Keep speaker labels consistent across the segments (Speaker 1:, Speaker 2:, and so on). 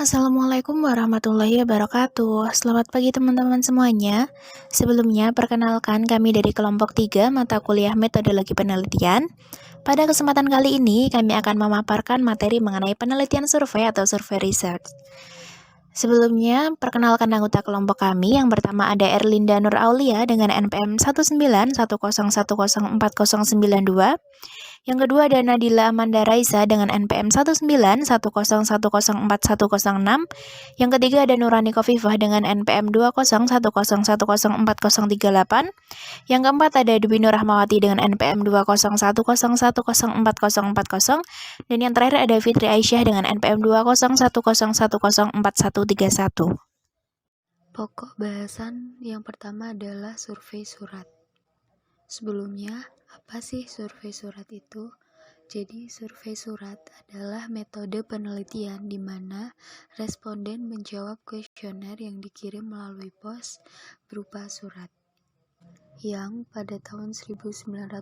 Speaker 1: Assalamualaikum warahmatullahi wabarakatuh. Selamat pagi teman-teman semuanya. Sebelumnya, perkenalkan kami dari kelompok 3 mata kuliah metodologi penelitian. Pada kesempatan kali ini, kami akan memaparkan materi mengenai penelitian survei atau survei research. Sebelumnya, perkenalkan anggota kelompok kami. Yang pertama ada Erlinda Nur Aulia dengan NPM 191040992. Yang kedua ada Nadila Amanda Raisa dengan NPM 19101041006. Yang ketiga ada Nurani Kofifah dengan NPM 201010408. Yang keempat ada Dwi Nur Rahmawati dengan NPM 20110104040. Dan yang terakhir ada Fitri Aisyah dengan NPM 20110104131.
Speaker 2: Pokok bahasan yang pertama adalah survei surat. Sebelumnya, apa sih survei surat itu? Jadi, survei surat adalah metode penelitian di mana responden menjawab kuesioner yang dikirim melalui pos berupa surat. Yang pada tahun 1996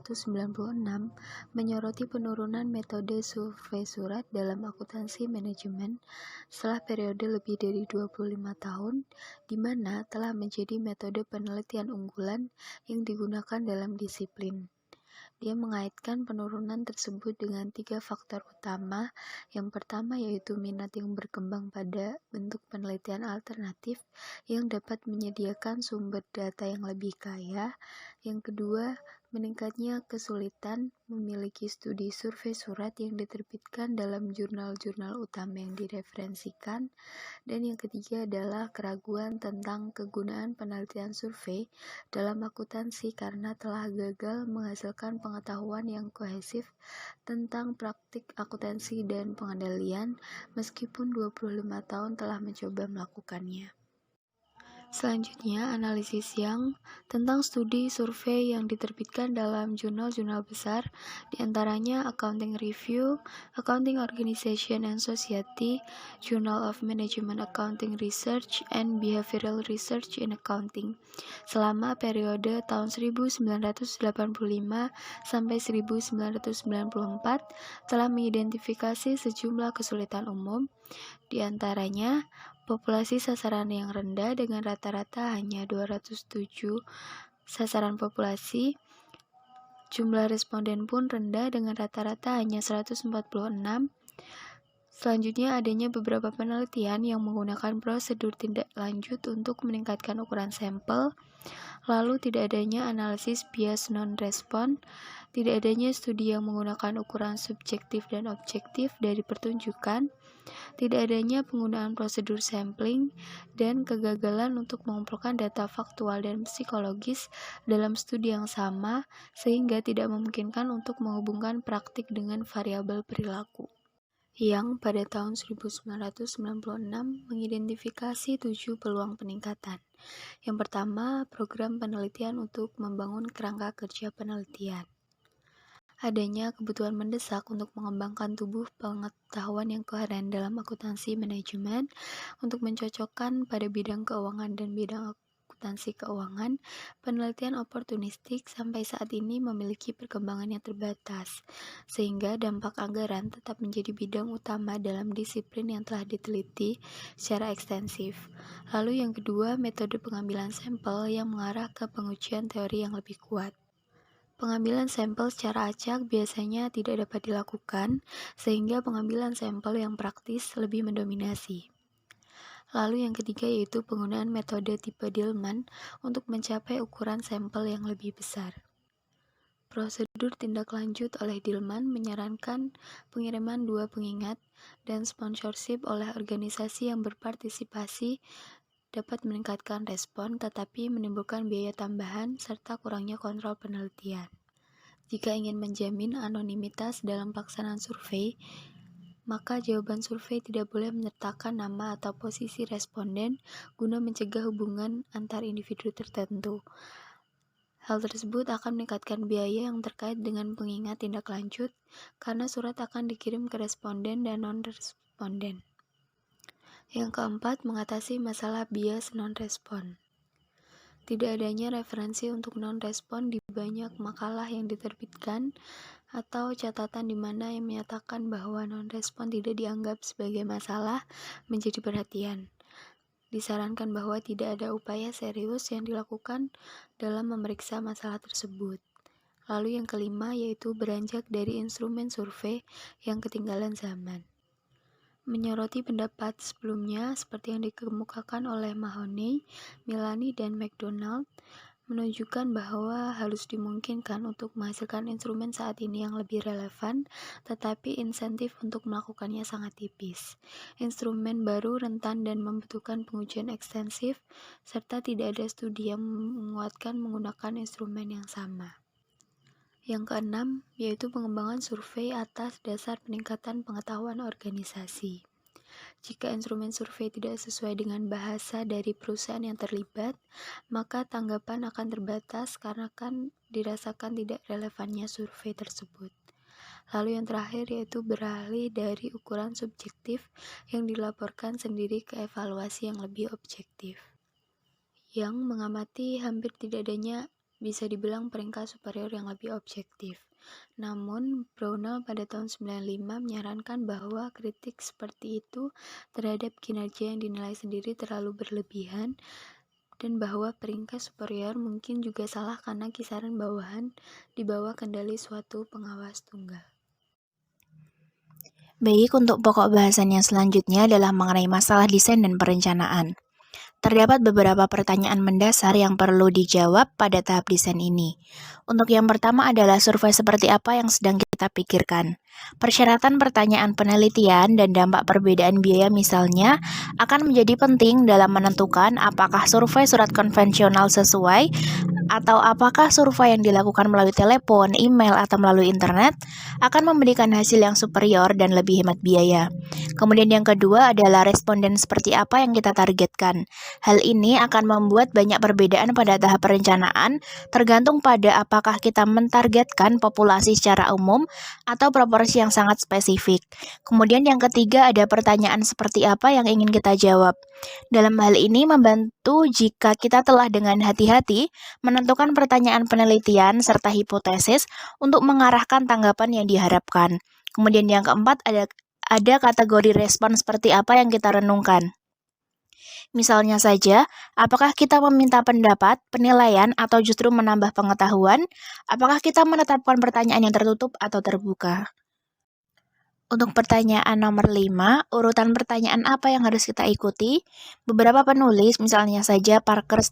Speaker 2: menyoroti penurunan metode survei surat dalam akuntansi manajemen setelah periode lebih dari 25 tahun, di mana telah menjadi metode penelitian unggulan yang digunakan dalam disiplin. Dia mengaitkan penurunan tersebut dengan 3 faktor utama. Yang pertama yaitu minat yang berkembang pada bentuk penelitian alternatif yang dapat menyediakan sumber data yang lebih kaya. Yang kedua, meningkatnya kesulitan memiliki studi survei surat yang diterbitkan dalam jurnal-jurnal utama yang direferensikan. Dan yang ketiga adalah keraguan tentang kegunaan penelitian survei dalam akuntansi karena telah gagal menghasilkan pengetahuan yang kohesif tentang praktik akuntansi dan pengendalian meskipun 25 tahun telah mencoba melakukannya. Selanjutnya, analisis yang tentang studi survei yang diterbitkan dalam jurnal-jurnal besar, diantaranya Accounting Review, Accounting Organization and Society, Journal of Management Accounting Research, and Behavioral Research in Accounting, selama periode tahun 1985 sampai 1994, telah mengidentifikasi sejumlah kesulitan umum, diantaranya populasi sasaran yang rendah dengan rata-rata hanya 207 sasaran populasi. Jumlah responden pun rendah dengan rata-rata hanya 146. Selanjutnya adanya beberapa penelitian yang menggunakan prosedur tindak lanjut untuk meningkatkan ukuran sampel. Lalu tidak adanya analisis bias non-respon, tidak adanya studi yang menggunakan ukuran subjektif dan objektif dari pertunjukan, tidak adanya penggunaan prosedur sampling, dan kegagalan untuk mengumpulkan data faktual dan psikologis dalam studi yang sama, sehingga tidak memungkinkan untuk menghubungkan praktik dengan variabel perilaku. Yang pada tahun 1996 mengidentifikasi 7 peluang peningkatan. Yang pertama, program penelitian untuk membangun kerangka kerja penelitian. Adanya kebutuhan mendesak untuk mengembangkan tubuh pengetahuan yang koheren dalam akuntansi manajemen untuk mencocokkan pada bidang keuangan dan bidang akuntansi keuangan. Penelitian oportunistik sampai saat ini memiliki perkembangan yang terbatas, sehingga dampak anggaran tetap menjadi bidang utama dalam disiplin yang telah diteliti secara ekstensif. Lalu yang kedua, metode pengambilan sampel yang mengarah ke pengujian teori yang lebih kuat. Pengambilan sampel secara acak biasanya tidak dapat dilakukan, sehingga pengambilan sampel yang praktis lebih mendominasi. Lalu yang ketiga yaitu penggunaan metode tipe Dillman untuk mencapai ukuran sampel yang lebih besar. Prosedur tindak lanjut oleh Dillman menyarankan pengiriman 2 pengingat dan sponsorship oleh organisasi yang berpartisipasi dapat meningkatkan respon tetapi menimbulkan biaya tambahan serta kurangnya kontrol penelitian. Jika ingin menjamin anonimitas dalam pelaksanaan survei, maka jawaban survei tidak boleh menyertakan nama atau posisi responden guna mencegah hubungan antar individu tertentu. Hal tersebut akan meningkatkan biaya yang terkait dengan pengingat tindak lanjut karena surat akan dikirim ke responden dan non-responden. Yang keempat, mengatasi masalah bias non-respon. Tidak adanya referensi untuk non-respon di banyak makalah yang diterbitkan atau catatan di mana yang menyatakan bahwa non-respon tidak dianggap sebagai masalah menjadi perhatian. Disarankan bahwa tidak ada upaya serius yang dilakukan dalam memeriksa masalah tersebut. Lalu yang kelima yaitu beranjak dari instrumen survei yang ketinggalan zaman. Menyoroti pendapat sebelumnya seperti yang dikemukakan oleh Mahoney, Milani, dan McDonald, menunjukkan bahwa harus dimungkinkan untuk menghasilkan instrumen saat ini yang lebih relevan, tetapi insentif untuk melakukannya sangat tipis. Instrumen baru rentan dan membutuhkan pengujian ekstensif, serta tidak ada studi yang menguatkan menggunakan instrumen yang sama. Yang keenam, yaitu pengembangan survei atas dasar peningkatan pengetahuan organisasi. Jika instrumen survei tidak sesuai dengan bahasa dari perusahaan yang terlibat, maka tanggapan akan terbatas karena kan dirasakan tidak relevannya survei tersebut. Lalu yang terakhir yaitu beralih dari ukuran subjektif yang dilaporkan sendiri ke evaluasi yang lebih objektif. Yang mengamati hampir tidak adanya bisa dibilang peringkat superior yang lebih objektif. Namun, Brownell pada tahun 95 menyarankan bahwa kritik seperti itu terhadap kinerja yang dinilai sendiri terlalu berlebihan dan bahwa peringkat superior mungkin juga salah karena kisaran bawahan di bawah kendali suatu pengawas tunggal.
Speaker 1: Baik, untuk pokok bahasan yang selanjutnya adalah mengenai masalah desain dan perencanaan. Terdapat beberapa pertanyaan mendasar yang perlu dijawab pada tahap desain ini. Untuk yang pertama adalah survei seperti apa yang sedang kita pikirkan. Persyaratan pertanyaan penelitian dan dampak perbedaan biaya misalnya akan menjadi penting dalam menentukan apakah survei surat konvensional sesuai atau apakah survei yang dilakukan melalui telepon, email, atau melalui internet akan memberikan hasil yang superior dan lebih hemat biaya. Kemudian yang kedua adalah responden seperti apa yang kita targetkan. Hal ini akan membuat banyak perbedaan pada tahap perencanaan, tergantung pada apakah kita mentargetkan populasi secara umum atau proporsi yang sangat spesifik. Kemudian yang ketiga ada pertanyaan seperti apa yang ingin kita jawab. Dalam hal ini membantu jika kita telah dengan hati-hati menentukan pertanyaan penelitian serta hipotesis untuk mengarahkan tanggapan yang diharapkan. Kemudian yang keempat ada kategori respon seperti apa yang kita renungkan. Misalnya saja, apakah kita meminta pendapat, penilaian, atau justru menambah pengetahuan? Apakah kita menetapkan pertanyaan yang tertutup atau terbuka? Untuk pertanyaan nomor 5, urutan pertanyaan apa yang harus kita ikuti? Beberapa penulis, misalnya saja Parker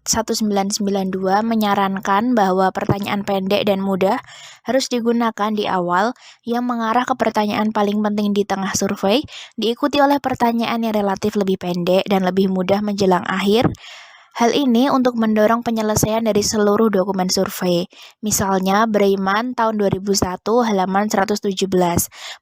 Speaker 1: 1992 menyarankan bahwa pertanyaan pendek dan mudah harus digunakan di awal yang mengarah ke pertanyaan paling penting di tengah survei, diikuti oleh pertanyaan yang relatif lebih pendek dan lebih mudah menjelang akhir. Hal ini untuk mendorong penyelesaian dari seluruh dokumen survei. Misalnya, Breiman tahun 2001 halaman 117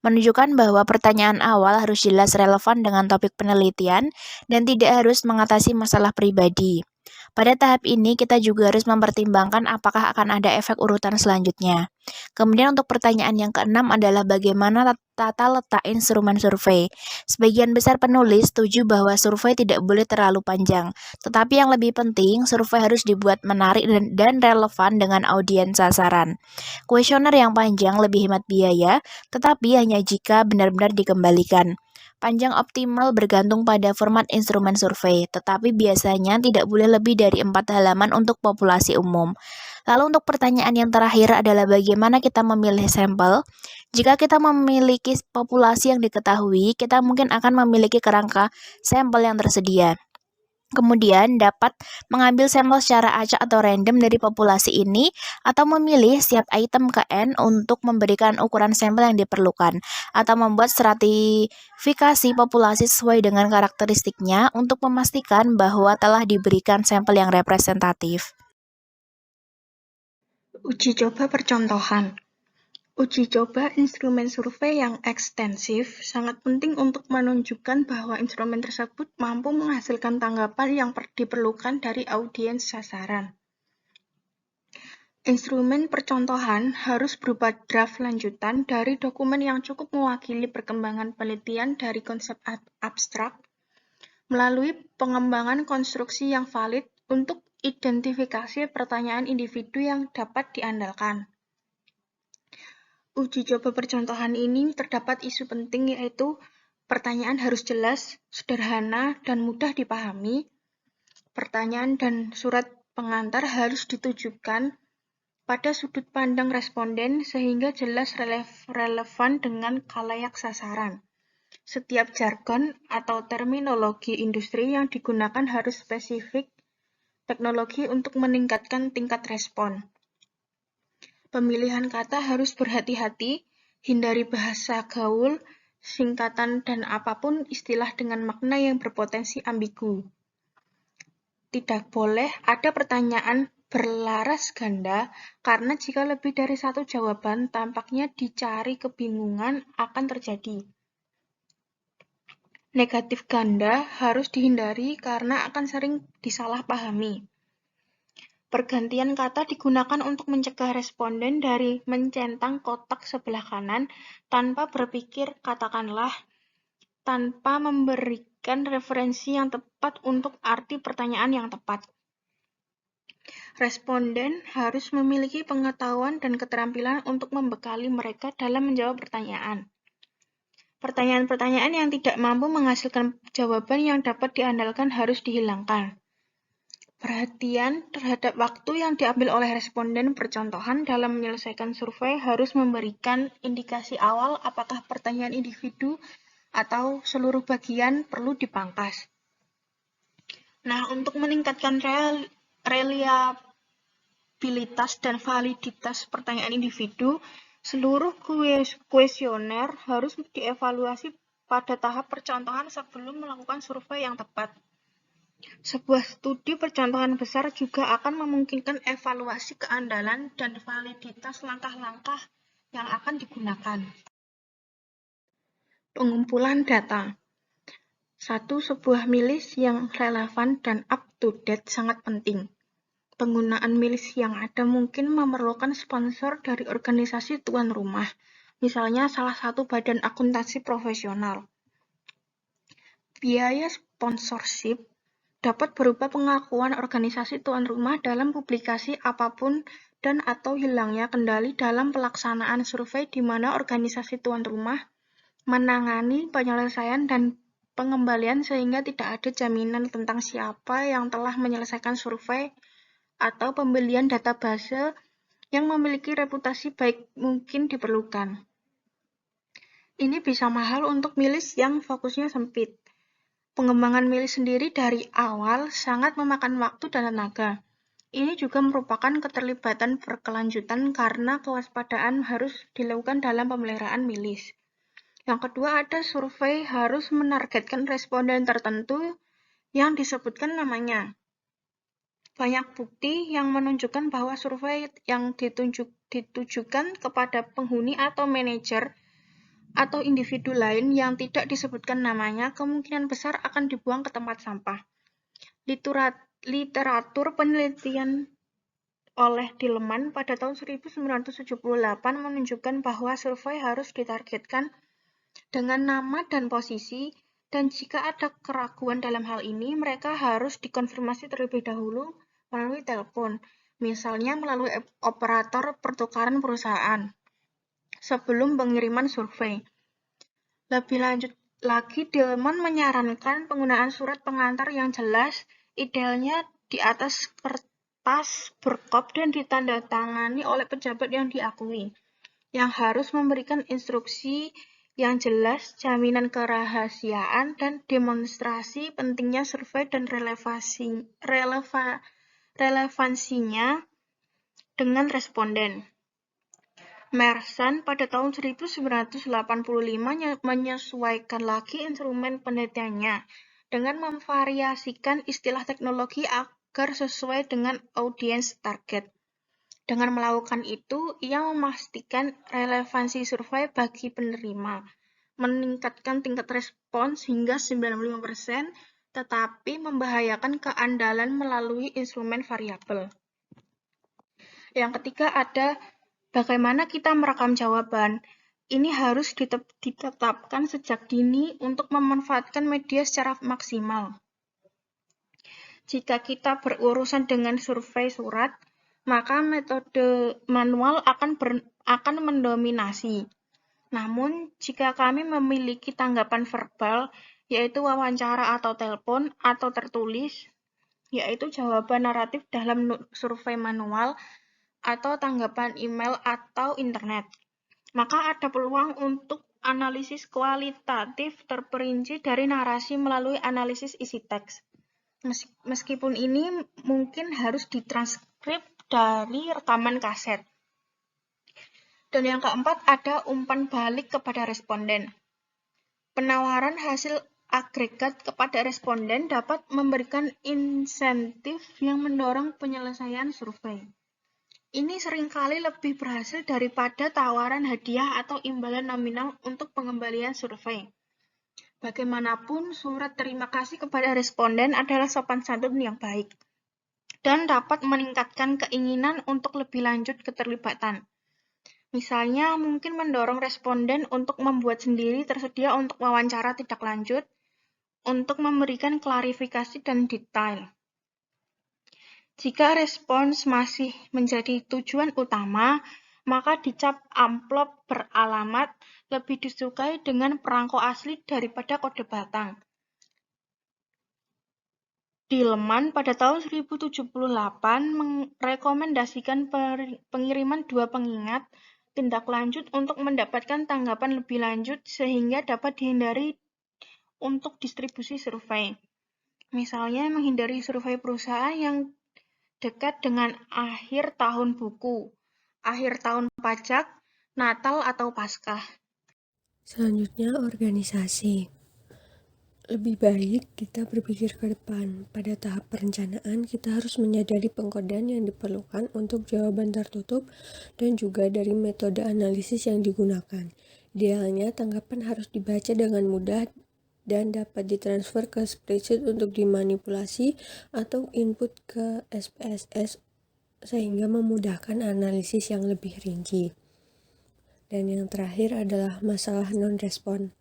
Speaker 1: menunjukkan bahwa pertanyaan awal harus jelas relevan dengan topik penelitian dan tidak harus mengatasi masalah pribadi. Pada tahap ini, kita juga harus mempertimbangkan apakah akan ada efek urutan selanjutnya. Kemudian untuk pertanyaan yang keenam adalah bagaimana tata letak instrumen survei. Sebagian besar penulis setuju bahwa survei tidak boleh terlalu panjang, tetapi yang lebih penting, survei harus dibuat menarik dan relevan dengan audiens sasaran. Kuesioner yang panjang lebih hemat biaya, tetapi hanya jika benar-benar dikembalikan. Panjang optimal bergantung pada format instrumen survei, tetapi biasanya tidak boleh lebih dari 4 halaman untuk populasi umum. Lalu untuk pertanyaan yang terakhir adalah bagaimana kita memilih sampel. Jika kita memiliki populasi yang diketahui, kita mungkin akan memiliki kerangka sampel yang tersedia. Kemudian dapat mengambil sampel secara acak atau random dari populasi ini atau memilih setiap item ke N untuk memberikan ukuran sampel yang diperlukan atau membuat stratifikasi populasi sesuai dengan karakteristiknya untuk memastikan bahwa telah diberikan sampel yang representatif.
Speaker 3: Uji coba percontohan. Uji coba instrumen survei yang ekstensif sangat penting untuk menunjukkan bahwa instrumen tersebut mampu menghasilkan tanggapan yang diperlukan dari audiens sasaran. Instrumen percontohan harus berupa draft lanjutan dari dokumen yang cukup mewakili perkembangan penelitian dari konsep abstrak melalui pengembangan konstruksi yang valid untuk Identifikasi pertanyaan individu yang dapat diandalkan. Uji coba percontohan ini terdapat isu penting yaitu pertanyaan harus jelas, sederhana, dan mudah dipahami. Pertanyaan dan surat pengantar harus ditujukan pada sudut pandang responden sehingga jelas relevan dengan khalayak sasaran. Setiap jargon atau terminologi industri yang digunakan harus spesifik teknologi untuk meningkatkan tingkat respon. Pemilihan kata harus berhati-hati, hindari bahasa gaul, singkatan, dan apapun istilah dengan makna yang berpotensi ambigu. Tidak boleh ada pertanyaan berlaras ganda, karena jika lebih dari satu jawaban, tampaknya dicari kebingungan akan terjadi. Negatif ganda harus dihindari karena akan sering disalahpahami. Pergantian kata digunakan untuk mencegah responden dari mencentang kotak sebelah kanan tanpa berpikir, katakanlah, tanpa memberikan referensi yang tepat untuk arti pertanyaan yang tepat. Responden harus memiliki pengetahuan dan keterampilan untuk membekali mereka dalam menjawab pertanyaan. Pertanyaan-pertanyaan yang tidak mampu menghasilkan jawaban yang dapat diandalkan harus dihilangkan. Perhatian terhadap waktu yang diambil oleh responden percontohan dalam menyelesaikan survei harus memberikan indikasi awal apakah pertanyaan individu atau seluruh bagian perlu dipangkas. Nah, untuk meningkatkan reliabilitas dan validitas pertanyaan individu, seluruh kuesioner harus dievaluasi pada tahap percontohan sebelum melakukan survei yang tepat. Sebuah studi percontohan besar juga akan memungkinkan evaluasi keandalan dan validitas langkah-langkah yang akan digunakan. Pengumpulan data. Sebuah milis yang relevan dan up-to-date sangat penting. Penggunaan milis yang ada mungkin memerlukan sponsor dari organisasi tuan rumah, misalnya salah satu badan akuntansi profesional. Biaya sponsorship dapat berupa pengakuan organisasi tuan rumah dalam publikasi apapun dan atau hilangnya kendali dalam pelaksanaan survei di mana organisasi tuan rumah menangani penyelesaian dan pengembalian sehingga tidak ada jaminan tentang siapa yang telah menyelesaikan survei atau pembelian database yang memiliki reputasi baik mungkin diperlukan. Ini bisa mahal untuk milis yang fokusnya sempit. Pengembangan milis sendiri dari awal sangat memakan waktu dan tenaga. Ini juga merupakan keterlibatan berkelanjutan karena kewaspadaan harus dilakukan dalam pemeliharaan milis. Yang kedua, ada survei harus menargetkan responden tertentu yang disebutkan namanya. Banyak bukti yang menunjukkan bahwa survei yang ditujukan kepada penghuni atau manajer atau individu lain yang tidak disebutkan namanya kemungkinan besar akan dibuang ke tempat sampah. Literatur penelitian oleh Dilleman pada tahun 1978 menunjukkan bahwa survei harus ditargetkan dengan nama dan posisi, dan jika ada keraguan dalam hal ini, mereka harus dikonfirmasi terlebih dahulu melalui telepon, misalnya melalui operator pertukaran perusahaan, sebelum pengiriman survei. Lebih lanjut lagi, Dilleman menyarankan penggunaan surat pengantar yang jelas, idealnya di atas kertas berkop dan ditandatangani oleh pejabat yang diakui, yang harus memberikan instruksi yang jelas, jaminan kerahasiaan, dan demonstrasi pentingnya survei dan relevansinya dengan responden. Merson pada tahun 1985 menyesuaikan lagi instrumen penelitiannya dengan memvariasikan istilah teknologi agar sesuai dengan audiens target. Dengan melakukan itu, ia memastikan relevansi survei bagi penerima, meningkatkan tingkat respons hingga 95%, tetapi membahayakan keandalan melalui instrumen variabel. Yang ketiga ada bagaimana kita merekam jawaban. Ini harus ditetapkan sejak dini untuk memanfaatkan media secara maksimal. Jika kita berurusan dengan survei surat, maka metode manual akan mendominasi. Namun, jika kami memiliki tanggapan verbal, yaitu wawancara atau telepon, atau tertulis, yaitu jawaban naratif dalam survei manual, atau tanggapan email atau internet, maka ada peluang untuk analisis kualitatif terperinci dari narasi melalui analisis isi teks. Meskipun ini mungkin harus ditranskrip dari rekaman kaset. Dan yang keempat, ada umpan balik kepada responden. Penawaran hasil agregat kepada responden dapat memberikan insentif yang mendorong penyelesaian survei. Ini seringkali lebih berhasil daripada tawaran hadiah atau imbalan nominal untuk pengembalian survei. Bagaimanapun, surat terima kasih kepada responden adalah sopan santun yang baik dan dapat meningkatkan keinginan untuk lebih lanjut keterlibatan. Misalnya, mungkin mendorong responden untuk membuat sendiri tersedia untuk wawancara tidak lanjut, untuk memberikan klarifikasi dan detail. Jika respons masih menjadi tujuan utama, maka dicap amplop beralamat lebih disukai dengan perangko asli daripada kode batang. Dillman pada tahun 1078 merekomendasikan pengiriman 2 pengingat tindak lanjut untuk mendapatkan tanggapan lebih lanjut sehingga dapat dihindari untuk distribusi survei. Misalnya menghindari survei perusahaan yang dekat dengan akhir tahun buku, akhir tahun pajak, Natal atau Paskah.
Speaker 4: Selanjutnya, organisasi. Lebih baik kita berpikir ke depan. Pada tahap perencanaan, kita harus menyadari pengkodean yang diperlukan untuk jawaban tertutup dan juga dari metode analisis yang digunakan. Idealnya, tanggapan harus dibaca dengan mudah dan dapat ditransfer ke spreadsheet untuk dimanipulasi atau input ke SPSS sehingga memudahkan analisis yang lebih rinci. Dan yang terakhir adalah masalah non-respon.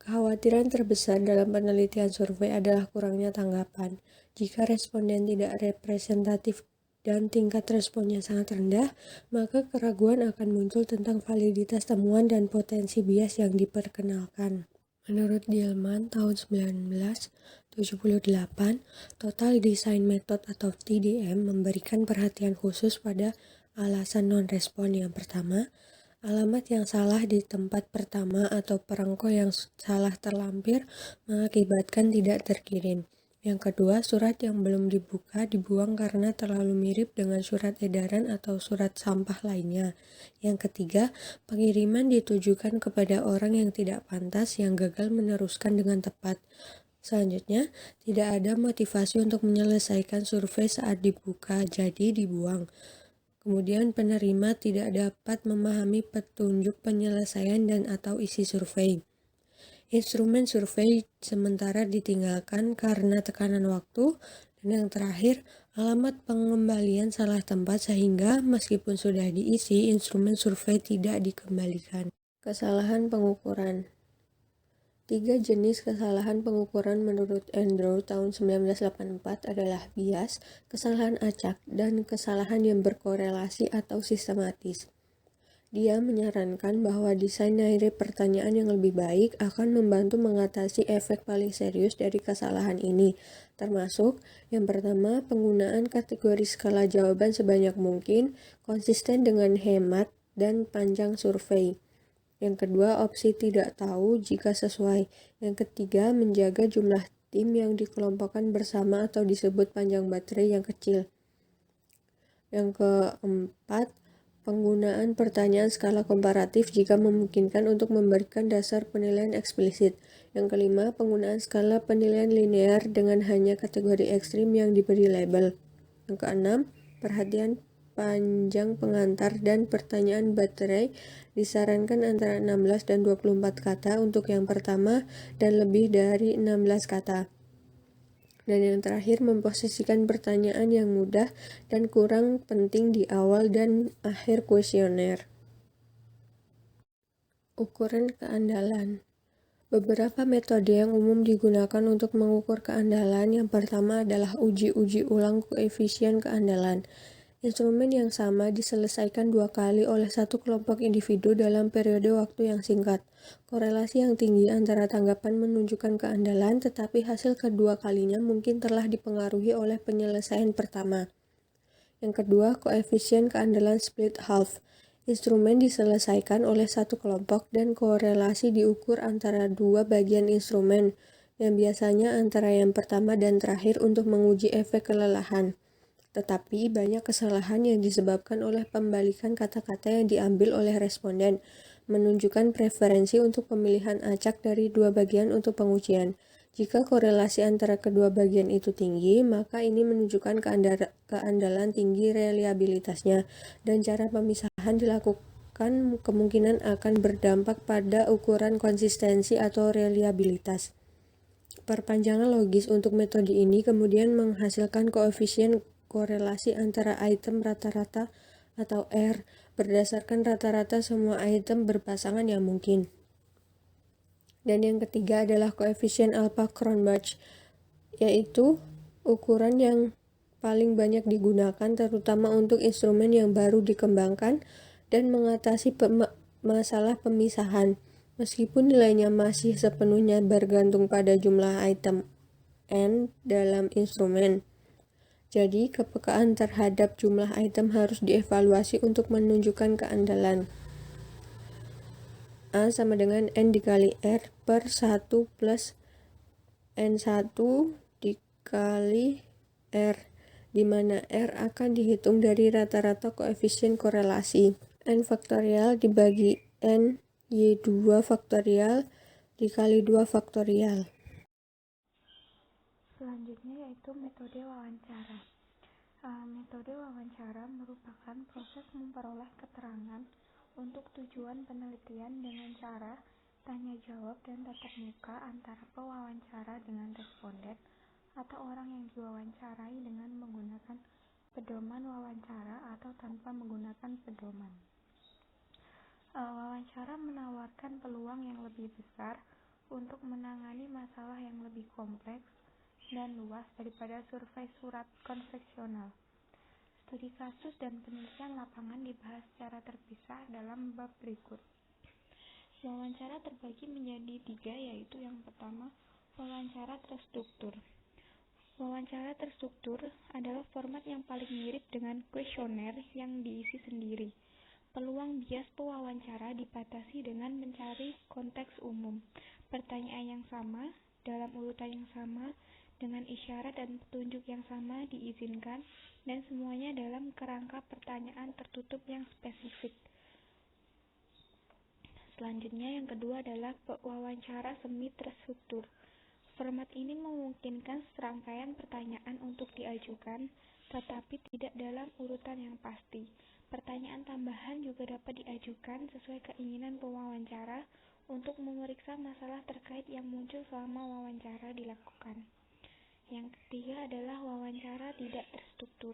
Speaker 4: Kekhawatiran terbesar dalam penelitian survei adalah kurangnya tanggapan. Jika responden tidak representatif dan tingkat responnya sangat rendah, maka keraguan akan muncul tentang validitas temuan dan potensi bias yang diperkenalkan. Menurut Dillman tahun 1978, Total Design Method atau TDM memberikan perhatian khusus pada alasan non-respon. Yang pertama, alamat yang salah di tempat pertama atau perangko yang salah terlampir mengakibatkan tidak terkirim. Yang kedua, surat yang belum dibuka dibuang karena terlalu mirip dengan surat edaran atau surat sampah lainnya. Yang ketiga, pengiriman ditujukan kepada orang yang tidak pantas yang gagal meneruskan dengan tepat. Selanjutnya, tidak ada motivasi untuk menyelesaikan survei saat dibuka, jadi dibuang. Kemudian penerima tidak dapat memahami petunjuk penyelesaian dan atau isi survei. Instrumen survei sementara ditinggalkan karena tekanan waktu. Dan yang terakhir, alamat pengembalian salah tempat sehingga meskipun sudah diisi, instrumen survei tidak dikembalikan. Kesalahan pengukuran. 3 jenis kesalahan pengukuran menurut Andrew tahun 1984 adalah bias, kesalahan acak, dan kesalahan yang berkorelasi atau sistematis. Dia menyarankan bahwa desain nairip pertanyaan yang lebih baik akan membantu mengatasi efek paling serius dari kesalahan ini, termasuk yang pertama, penggunaan kategori skala jawaban sebanyak mungkin, konsisten dengan hemat dan panjang survei. Yang kedua, opsi tidak tahu jika sesuai. Yang ketiga, menjaga jumlah tim yang dikelompokkan bersama atau disebut panjang baterai yang kecil. Yang keempat, penggunaan pertanyaan skala komparatif jika memungkinkan untuk memberikan dasar penilaian eksplisit. Yang kelima, penggunaan skala penilaian linear dengan hanya kategori ekstrim yang diberi label. Yang keenam, perhatian panjang pengantar dan pertanyaan baterai disarankan antara 16 dan 24 kata untuk yang pertama dan lebih dari 16 kata. Dan yang terakhir, memposisikan pertanyaan yang mudah dan kurang penting di awal dan akhir kuesioner. Ukuran keandalan. Beberapa metode yang umum digunakan untuk mengukur keandalan. Yang pertama adalah uji ulang koefisien keandalan. Instrumen yang sama diselesaikan 2 kali oleh satu kelompok individu dalam periode waktu yang singkat. Korelasi yang tinggi antara tanggapan menunjukkan keandalan, tetapi hasil kedua kalinya mungkin telah dipengaruhi oleh penyelesaian pertama. Yang kedua, koefisien keandalan split half. Instrumen diselesaikan oleh satu kelompok dan korelasi diukur antara dua bagian instrumen, yang biasanya antara yang pertama dan terakhir untuk menguji efek kelelahan. Tetapi banyak kesalahan yang disebabkan oleh pembalikan kata-kata yang diambil oleh responden, menunjukkan preferensi untuk pemilihan acak dari dua bagian untuk pengujian. Jika korelasi antara kedua bagian itu tinggi, maka ini menunjukkan keandalan tinggi reliabilitasnya, dan cara pemisahan dilakukan kemungkinan akan berdampak pada ukuran konsistensi atau reliabilitas. Perpanjangan logis untuk metode ini kemudian menghasilkan koefisien korelasi antara item rata-rata atau R berdasarkan rata-rata semua item berpasangan yang mungkin. Dan yang ketiga adalah koefisien alpha Cronbach, yaitu ukuran yang paling banyak digunakan terutama untuk instrumen yang baru dikembangkan dan mengatasi masalah pemisahan, meskipun nilainya masih sepenuhnya bergantung pada jumlah item N dalam instrumen. Jadi, kepekaan terhadap jumlah item harus dievaluasi untuk menunjukkan keandalan. A sama dengan N dikali R per 1 plus N1 dikali R, di mana R akan dihitung dari rata-rata koefisien korelasi. N faktorial dibagi N Y2 faktorial dikali 2 faktorial.
Speaker 5: Selanjutnya yaitu metode wawancara. Metode wawancara merupakan proses memperoleh keterangan untuk tujuan penelitian dengan cara tanya jawab dan tatap muka antara pewawancara dengan responden atau orang yang diwawancarai dengan menggunakan pedoman wawancara atau tanpa menggunakan pedoman. Wawancara menawarkan peluang yang lebih besar untuk menangani masalah yang lebih kompleks dan luas daripada survei surat konvensional. Studi kasus dan penelitian lapangan dibahas secara terpisah dalam bab berikut. Wawancara terbagi menjadi 3, yaitu yang pertama, wawancara terstruktur. Wawancara terstruktur adalah format yang paling mirip dengan kuesioner yang diisi sendiri. Peluang bias pewawancara dibatasi dengan mencari konteks umum, pertanyaan yang sama, dalam urutan yang sama, dengan isyarat dan petunjuk yang sama diizinkan, dan semuanya dalam kerangka pertanyaan tertutup yang spesifik. Selanjutnya yang kedua adalah wawancara semi terstruktur. Format ini memungkinkan serangkaian pertanyaan untuk diajukan, tetapi tidak dalam urutan yang pasti. Pertanyaan tambahan juga dapat diajukan sesuai keinginan pewawancara untuk memeriksa masalah terkait yang muncul selama wawancara dilakukan. Yang ketiga adalah wawancara tidak terstruktur.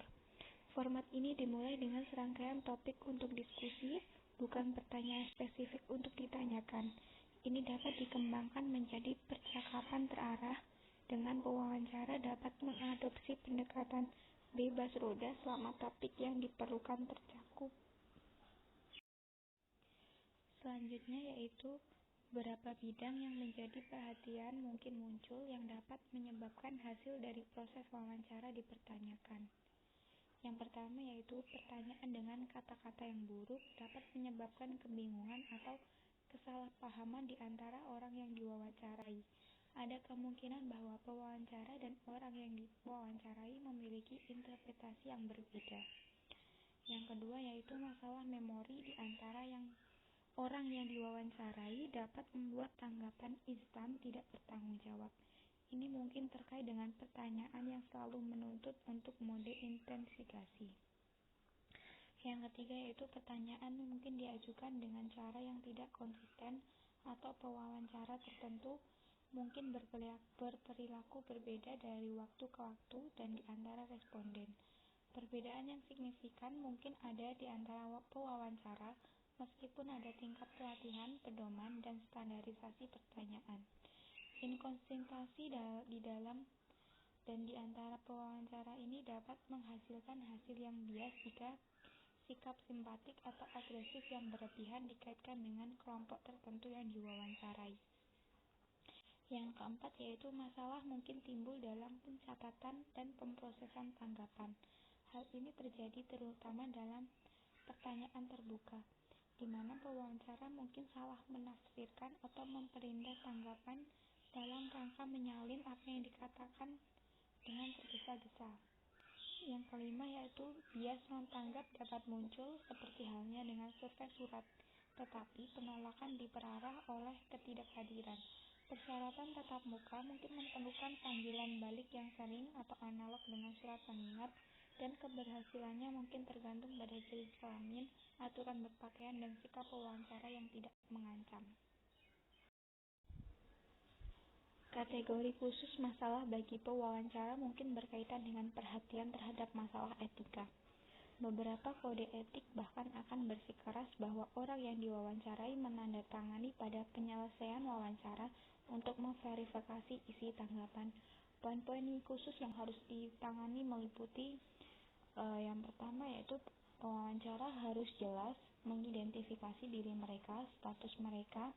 Speaker 5: Format ini dimulai dengan serangkaian topik untuk diskusi, bukan pertanyaan spesifik untuk ditanyakan. Ini dapat dikembangkan menjadi percakapan terarah, dengan pewawancara dapat mengadopsi pendekatan bebas roda selama topik yang diperlukan tercakup. Selanjutnya yaitu beberapa bidang yang menjadi perhatian mungkin muncul yang dapat menyebabkan hasil dari proses wawancara dipertanyakan. Yang pertama yaitu pertanyaan dengan kata-kata yang buruk dapat menyebabkan kebingungan atau kesalahpahaman di antara orang yang diwawancarai. Ada kemungkinan bahwa pewawancara dan orang yang diwawancarai memiliki interpretasi yang berbeda. Yang kedua yaitu masalah memori di antara orang yang diwawancarai dapat membuat tanggapan instan tidak bertanggung jawab. Ini mungkin terkait dengan pertanyaan yang selalu menuntut untuk mode investigasi. Yang ketiga yaitu pertanyaan mungkin diajukan dengan cara yang tidak konsisten atau pewawancara tertentu mungkin berperilaku berbeda dari waktu ke waktu dan di antara responden. Perbedaan yang signifikan mungkin ada di antara pewawancara meskipun ada tingkat pelatihan, pedoman, dan standarisasi pertanyaan. Inkonsistensi di dalam dan di antara pewawancara ini dapat menghasilkan hasil yang bias jika sikap simpatik atau agresif yang berlebihan dikaitkan dengan kelompok tertentu yang diwawancarai. Yang keempat yaitu masalah mungkin timbul dalam pencatatan dan pemrosesan tanggapan. Hal ini terjadi terutama dalam pertanyaan terbuka, di mana pewawancara mungkin salah menafsirkan atau memperindah tanggapan dalam rangka menyalin apa yang dikatakan dengan tergesa-gesa. Yang kelima yaitu bias non-tanggap dapat muncul seperti halnya dengan survei surat, tetapi penolakan diperarah oleh ketidakhadiran. Persyaratan tatap muka mungkin memerlukan panggilan balik yang sering atau analog dengan surat pengingat, dan keberhasilannya mungkin tergantung pada jenis kelamin, aturan berpakaian, dan sikap pewawancara yang tidak mengancam. Kategori khusus masalah bagi pewawancara mungkin berkaitan dengan perhatian terhadap masalah etika. Beberapa kode etik bahkan akan bersikeras bahwa orang yang diwawancarai menandatangani pada penyelesaian wawancara untuk memverifikasi isi tanggapan. Poin-poin khusus yang harus ditangani meliputi yang pertama yaitu pewawancara harus jelas mengidentifikasi diri mereka, status mereka,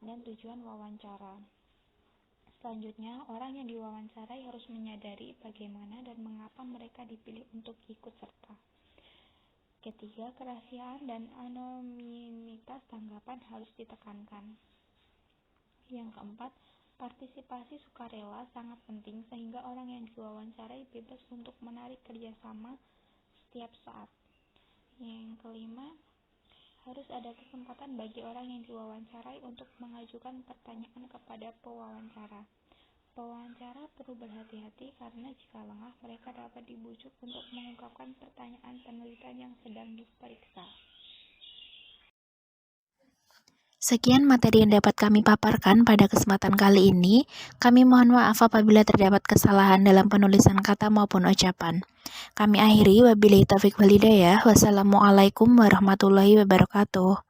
Speaker 5: dan tujuan wawancara. Selanjutnya, orang yang diwawancarai harus menyadari bagaimana dan mengapa mereka dipilih untuk ikut serta. Ketiga, kerahasiaan dan anonimitas tanggapan harus ditekankan. Yang keempat, partisipasi sukarela sangat penting sehingga orang yang diwawancarai bebas untuk menarik kerjasama setiap saat. Yang kelima, harus ada kesempatan bagi orang yang diwawancarai untuk mengajukan pertanyaan kepada pewawancara. Pewawancara perlu berhati-hati karena jika lengah mereka dapat dibujuk untuk mengungkapkan pertanyaan penelitian yang sedang diperiksa.
Speaker 1: Sekian materi yang dapat kami paparkan pada kesempatan kali ini. Kami mohon maaf apabila terdapat kesalahan dalam penulisan kata maupun ucapan. Kami akhiri, wabillahi taufiq wal hidayah. Wassalamualaikum warahmatullahi wabarakatuh.